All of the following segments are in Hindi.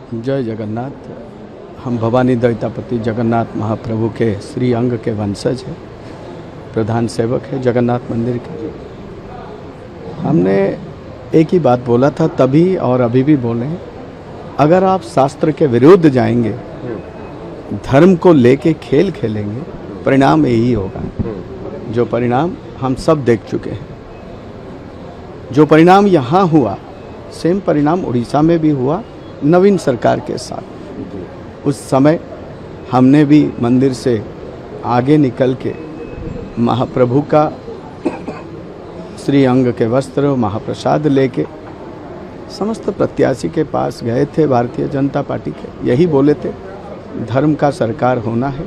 जय जगन्नाथ। हम भवानी दैतापति जगन्नाथ महाप्रभु के श्री अंग के वंशज हैं, प्रधान सेवक है जगन्नाथ मंदिर के। हमने एक ही बात बोला था तभी और अभी भी बोले, अगर आप शास्त्र के विरुद्ध जाएंगे, धर्म को लेके खेल खेलेंगे, परिणाम यही होगा। जो परिणाम हम सब देख चुके हैं, जो परिणाम यहाँ हुआ सेम परिणाम उड़ीसा में भी हुआ नवीन सरकार के साथ। उस समय हमने भी मंदिर से आगे निकल के महाप्रभु का श्री अंग के वस्त्र महाप्रसाद लेके समस्त प्रत्याशी के पास गए थे। भारतीय जनता पार्टी के यही बोले थे, धर्म का सरकार होना है।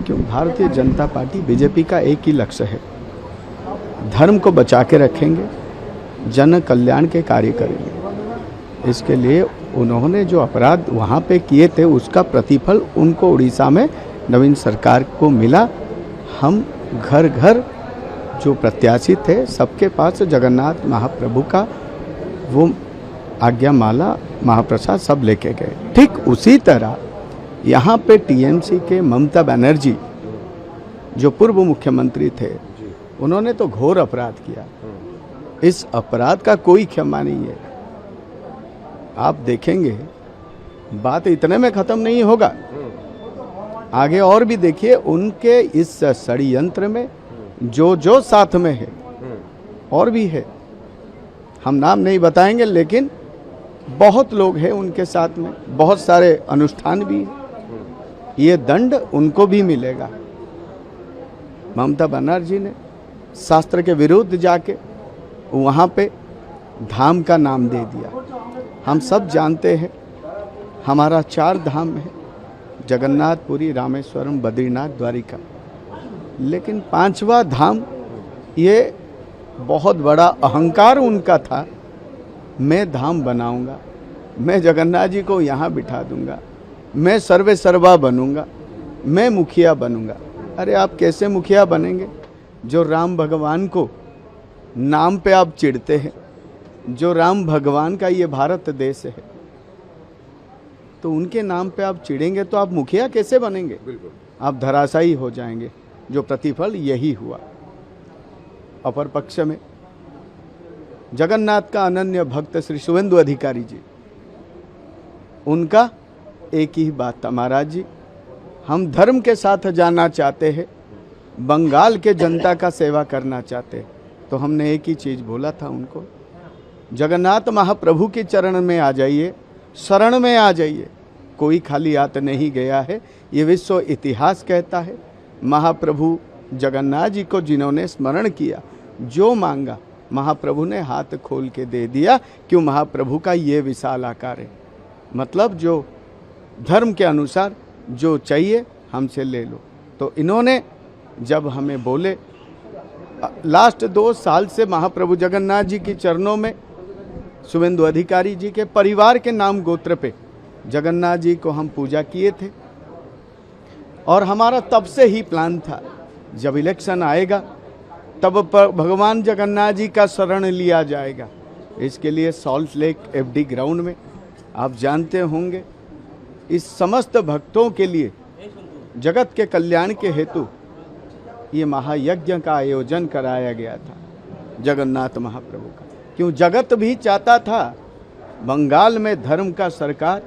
क्यों? भारतीय जनता पार्टी बीजेपी का एक ही लक्ष्य है, धर्म को बचा के रखेंगे, जन कल्याण के कार्य करेंगे। इसके लिए उन्होंने जो अपराध वहाँ पे किए थे उसका प्रतिफल उनको उड़ीसा में नवीन सरकार को मिला। हम घर घर जो प्रत्याशी थे सबके पास जगन्नाथ महाप्रभु का वो आज्ञा माला महाप्रसाद सब लेके गए। ठीक उसी तरह यहाँ पे टीएमसी के ममता बनर्जी जो पूर्व मुख्यमंत्री थे, उन्होंने तो घोर अपराध किया। इस अपराध का कोई क्षमा नहीं है। आप देखेंगे बात इतने में ख़त्म नहीं होगा, आगे और भी देखिए उनके इस षड्यंत्र में जो साथ में है और भी है, हम नाम नहीं बताएंगे, लेकिन बहुत लोग हैं उनके साथ में, बहुत सारे अनुष्ठान भी हैं। ये दंड उनको भी मिलेगा। ममता बनर्जी ने शास्त्र के विरुद्ध जाके वहाँ पे धाम का नाम दे दिया। हम सब जानते हैं हमारा 4 धाम है, जगन्नाथपुरी, रामेश्वरम, बद्रीनाथ, द्वारिका, लेकिन 5वां धाम ये बहुत बड़ा अहंकार उनका था। मैं धाम बनाऊंगा, मैं जगन्नाथ जी को यहाँ बिठा दूंगा, मैं सर्वे सर्वा बनूंगा, मैं मुखिया बनूंगा। अरे आप कैसे मुखिया बनेंगे जो राम भगवान को नाम पे आप चिढ़ते हैं, जो राम भगवान का ये भारत देश है, तो उनके नाम पे आप चिढ़ेंगे तो आप मुखिया कैसे बनेंगे? बिल्कुल आप धराशायी हो जाएंगे। जो प्रतिफल यही हुआ। अपर पक्ष में जगन्नाथ का अनन्य भक्त श्री शुभेंदु अधिकारी जी, उनका एक ही बात था, महाराज जी हम धर्म के साथ जाना चाहते हैं, बंगाल के जनता का सेवा करना चाहते हैं। तो हमने एक ही चीज़ बोला था उनको, जगन्नाथ महाप्रभु के चरण में आ जाइए, शरण में आ जाइए। कोई खाली हाथ नहीं गया है, ये विश्व इतिहास कहता है। महाप्रभु जगन्नाथ जी को जिन्होंने स्मरण किया, जो मांगा महाप्रभु ने हाथ खोल के दे दिया। क्यों? महाप्रभु का ये विशाल आकार है। मतलब जो धर्म के अनुसार जो चाहिए हमसे ले लो। तो इन्होंने जब हमें बोले, लास्ट 2 साल से महाप्रभु जगन्नाथ जी के चरणों में शुभेंदु अधिकारी जी के परिवार के नाम गोत्र पे जगन्नाथ जी को हम पूजा किए थे। और हमारा तब से ही प्लान था, जब इलेक्शन आएगा तब भगवान जगन्नाथ जी का शरण लिया जाएगा। इसके लिए सॉल्ट लेक एफडी ग्राउंड में आप जानते होंगे, इस समस्त भक्तों के लिए जगत के कल्याण के हेतु ये महायज्ञ का आयोजन कराया गया था जगन्नाथ महाप्रभु का। क्यों? जगत भी चाहता था बंगाल में धर्म का सरकार,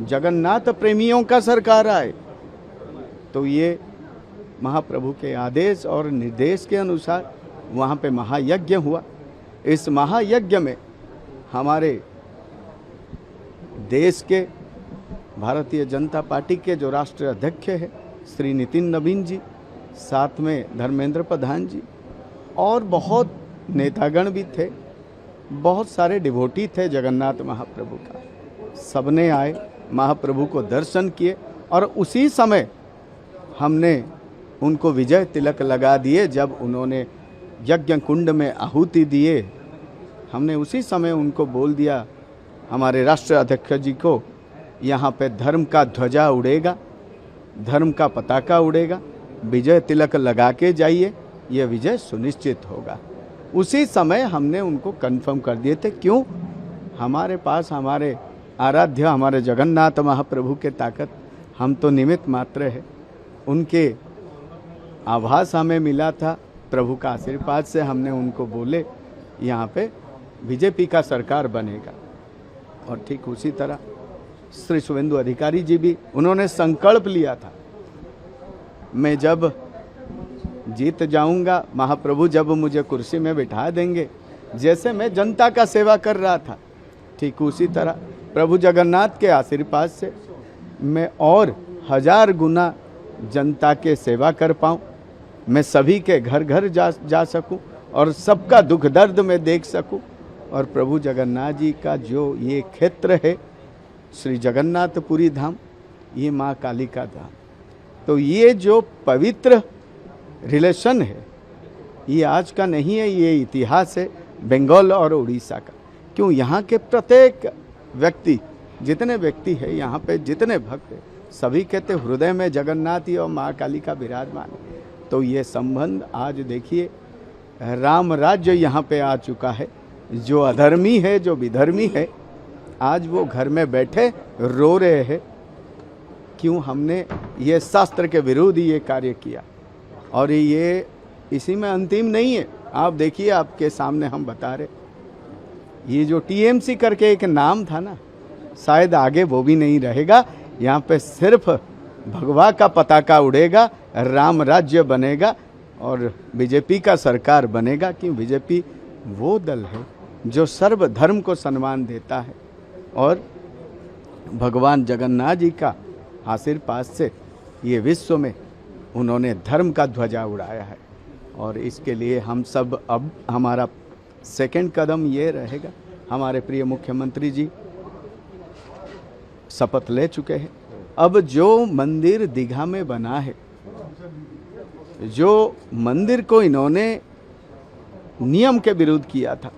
जगन्नाथ प्रेमियों का सरकार आए। तो ये महाप्रभु के आदेश और निर्देश के अनुसार वहाँ पे महायज्ञ हुआ। इस महायज्ञ में हमारे देश के भारतीय जनता पार्टी के जो राष्ट्रीय अध्यक्ष है श्री नितिन नवीन जी, साथ में धर्मेंद्र प्रधान जी और बहुत नेतागण भी थे, बहुत सारे डिवोटी थे जगन्नाथ महाप्रभु का। सबने आए, महाप्रभु को दर्शन किए और उसी समय हमने उनको विजय तिलक लगा दिए। जब उन्होंने यज्ञ कुंड में आहुति दिए, हमने उसी समय उनको बोल दिया, हमारे राष्ट्रीय अध्यक्ष जी को, यहाँ पे धर्म का ध्वजा उड़ेगा, धर्म का पताका उड़ेगा, विजय तिलक लगा के जाइए, ये विजय सुनिश्चित होगा। उसी समय हमने उनको कन्फर्म कर दिए थे। क्यों? हमारे पास हमारे आराध्य हमारे जगन्नाथ महाप्रभु के ताकत, हम तो निमित्त मात्र है। उनके आभास हमें मिला था, प्रभु का आशीर्वाद से हमने उनको बोले यहाँ पे बीजेपी का सरकार बनेगा। और ठीक उसी तरह श्री शुभेंदु अधिकारी जी भी, उन्होंने संकल्प लिया था, मैं जब जीत जाऊंगा, महाप्रभु जब मुझे कुर्सी में बिठा देंगे, जैसे मैं जनता का सेवा कर रहा था, ठीक उसी तरह प्रभु जगन्नाथ के आशीर्वाद से मैं और 1000 गुना जनता के सेवा कर पाऊँ, मैं सभी के घर घर जा सकूं और सबका दुख दर्द में देख सकूं। और प्रभु जगन्नाथ जी का जो ये क्षेत्र है श्री जगन्नाथपुरी धाम, ये माँ काली का धाम, तो ये जो पवित्र रिलेशन है ये आज का नहीं है, ये इतिहास है बंगाल और उड़ीसा का। क्यों, यहाँ के प्रत्येक व्यक्ति, जितने व्यक्ति है यहाँ पे, जितने भक्त है, सभी कहते हृदय में जगन्नाथ और माँ काली का विराजमान है। तो ये संबंध आज देखिए, राम राज्य यहाँ पे आ चुका है। जो अधर्मी है, जो विधर्मी है, आज वो घर में बैठे रो रहे हैं, क्यों हमने ये शास्त्र के विरुद्ध ये कार्य किया। और ये इसी में अंतिम नहीं है। आप देखिए, आपके सामने हम बता रहे, ये जो टीएमसी करके एक नाम था ना, शायद आगे वो भी नहीं रहेगा। यहाँ पे सिर्फ भगवा का पताका उड़ेगा, राम राज्य बनेगा और बीजेपी का सरकार बनेगा। कि बीजेपी वो दल है जो सर्व धर्म को सम्मान देता है और भगवान जगन्नाथ जी का आशीर्वाद से ये विश्व में उन्होंने धर्म का ध्वजा उड़ाया है। और इसके लिए हम सब, अब हमारा सेकंड कदम ये रहेगा, हमारे प्रिय मुख्यमंत्री जी शपथ ले चुके हैं। अब जो मंदिर दीघा में बना है, जो मंदिर को इन्होंने नियम के विरुद्ध किया था,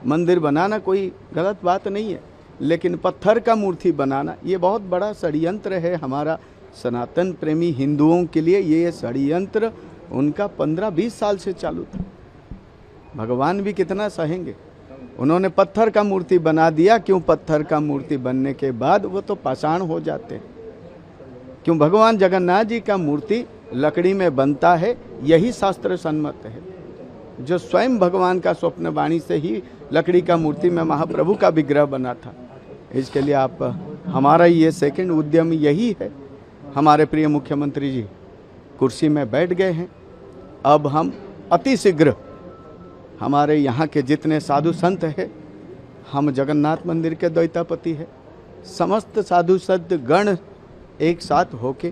मंदिर बनाना कोई गलत बात नहीं है, लेकिन पत्थर का मूर्ति बनाना ये बहुत बड़ा षड्यंत्र है हमारा सनातन प्रेमी हिंदुओं के लिए। ये षड्यंत्र उनका 15-20 साल से चालू था। भगवान भी कितना सहेंगे। उन्होंने पत्थर का मूर्ति बना दिया। क्यों, पत्थर का मूर्ति बनने के बाद वो तो पाषाण हो जाते हैं। क्यों, भगवान जगन्नाथ जी का मूर्ति लकड़ी में बनता है, यही शास्त्र सम्मत है। जो स्वयं भगवान का स्वप्न वाणी से ही लकड़ी का मूर्ति में महाप्रभु का विग्रह बना था। इसके लिए आप, हमारा ये सेकंड उद्यम यही है। हमारे प्रिय मुख्यमंत्री जी कुर्सी में बैठ गए हैं। अब हम अतिशीघ्र, हमारे यहाँ के जितने साधु संत हैं, हम जगन्नाथ मंदिर के द्वैतापति हैं, समस्त साधु संत गण एक साथ होके,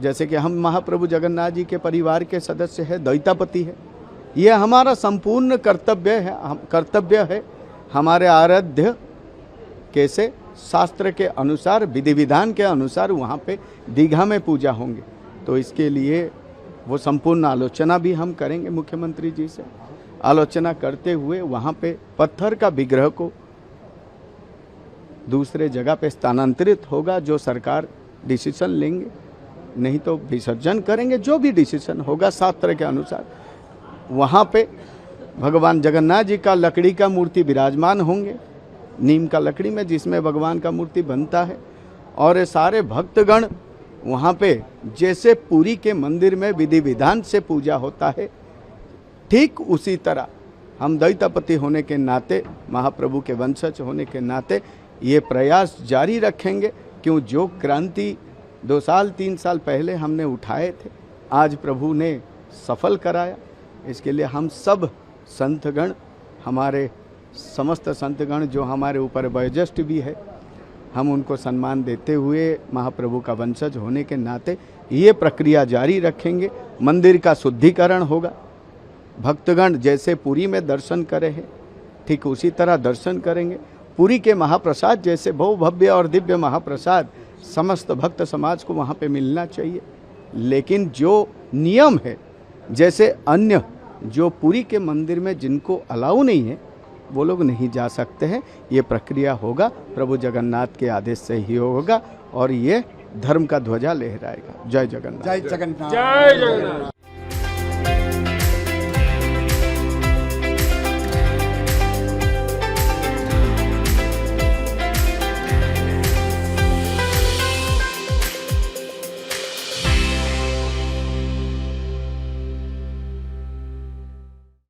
जैसे कि हम महाप्रभु जगन्नाथ जी के परिवार के सदस्य हैं, द्वैतापति है, ये हमारा संपूर्ण कर्तव्य है। हमारे आराध्य कैसे शास्त्र के अनुसार, विधि विधान के अनुसार वहाँ पे दीघा में पूजा होंगे। तो इसके लिए वो संपूर्ण आलोचना भी हम करेंगे मुख्यमंत्री जी से। आलोचना करते हुए वहाँ पे पत्थर का विग्रह को दूसरे जगह पे स्थानांतरित होगा, जो सरकार डिसीजन लेंगे, नहीं तो विसर्जन करेंगे। जो भी डिसीजन होगा शास्त्र के अनुसार, वहाँ पे भगवान जगन्नाथ जी का लकड़ी का मूर्ति विराजमान होंगे, नीम का लकड़ी में जिसमें भगवान का मूर्ति बनता है। और ये सारे भक्तगण वहाँ पे जैसे पुरी के मंदिर में विधि विधान से पूजा होता है, ठीक उसी तरह हम द्वैतापति होने के नाते, महाप्रभु के वंशज होने के नाते ये प्रयास जारी रखेंगे। क्यों, जो क्रांति 2 साल 3 साल पहले हमने उठाए थे, आज प्रभु ने सफल कराया। इसके लिए हम सब संतगण, हमारे समस्त संतगण जो हमारे ऊपर वयोज्येष्ठ भी है, हम उनको सम्मान देते हुए महाप्रभु का वंशज होने के नाते ये प्रक्रिया जारी रखेंगे। मंदिर का शुद्धिकरण होगा। भक्तगण जैसे पुरी में दर्शन करे हैं, ठीक उसी तरह दर्शन करेंगे। पुरी के महाप्रसाद जैसे बहु भव्य और दिव्य महाप्रसाद समस्त भक्त समाज को वहाँ पे मिलना चाहिए। लेकिन जो नियम है, जैसे अन्य जो पुरी के मंदिर में जिनको अलाउ नहीं है, वो लोग नहीं जा सकते हैं। ये प्रक्रिया होगा, प्रभु जगन्नाथ के आदेश से ही होगा और ये धर्म का ध्वजा लहराएगा। जय जगन्नाथ। जय जगन्नाथ।